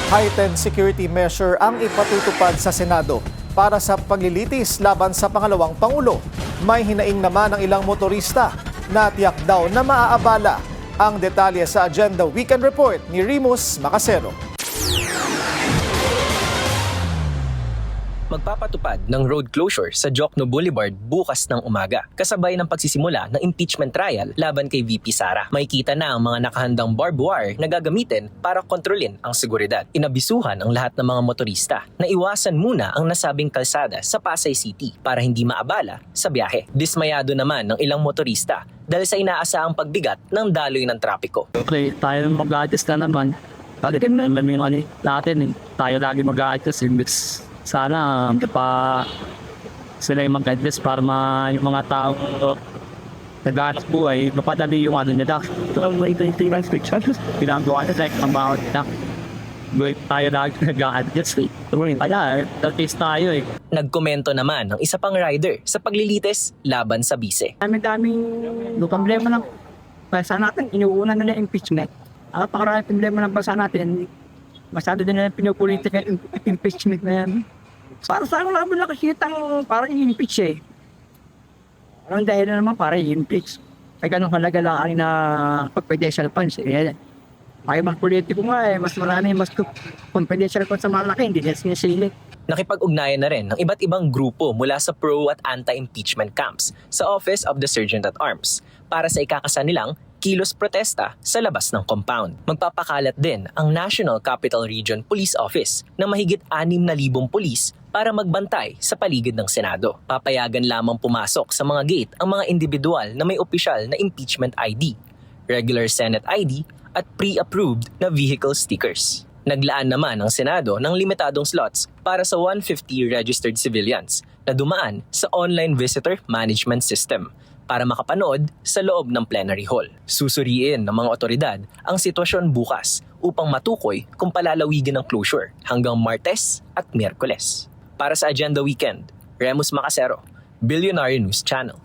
Heightened security measure ang ipatutupad sa Senado para sa paglilitis laban sa pangalawang Pangulo. May hinaing naman ang ilang motorista na tiyak daw na maaabala. Ang detalye sa Agenda Weekend Report ni Remus Macasero. Magpapatupad ng road closure sa Jokno Boulevard bukas ng umaga, kasabay ng pagsisimula ng impeachment trial laban kay VP Sara. Makikita na ang mga nakahandang barbed wire na gagamitin para kontrolin ang seguridad. Inabisuhan ang lahat ng mga motorista na iwasan muna ang nasabing kalsada sa Pasay City para hindi maabala sa biyahe. Dismayado naman ng ilang motorista dahil sa inaasahang pagbigat ng daloy ng trapiko. Okay, tayo mag-adjust na naman. Talagang naman yung natin, tayo lagi mag-adjust. Sana pa sila yung mag-adjust para yung mga tao nag-aanap buhay, mapadali yung nila. Ito ang ito yung restrictions. Pinagawa na like about na. Tayo lagi nag-adjust. Kaya, at-least tayo eh. Nagkomento naman ng isa pang rider sa paglilitis laban sa bise. Daming problema ng bansa natin, inuuna na impeachment. Pakarami problema ng bansa natin, masyado din na pinupolitika yung impeachment na yan. Para saan naman nakikitang parang i-impeach eh. Parang dahil na naman para i-impeach. Ay ganun halaga lang na pag-presidential funds eh. Ay mas politiko nga eh, mas marami, mas confidential funds sa malaki, hindi na sinisilik. Nakipag-ugnayan na rin ng iba't ibang grupo mula sa pro- at anti-impeachment camps sa Office of the Sergeant at Arms para sa ikakasanilang kilos protesta sa labas ng compound. Magpapakalat din ang National Capital Region Police Office ng mahigit 6,000 pulis para magbantay sa paligid ng Senado. Papayagan lamang pumasok sa mga gate ang mga individual na may opisyal na impeachment ID, regular Senate ID at pre-approved na vehicle stickers. Naglaan naman ang Senado ng limitadong slots para sa 150 registered civilians na dumaan sa online visitor management system para makapanood sa loob ng plenary hall. Susuriin ng mga otoridad ang sitwasyon bukas upang matukoy kung palalawigin ang closure hanggang Martes at Miyerkules. Para sa Agenda Weekend, Remus Macasero, Billionaire News Channel.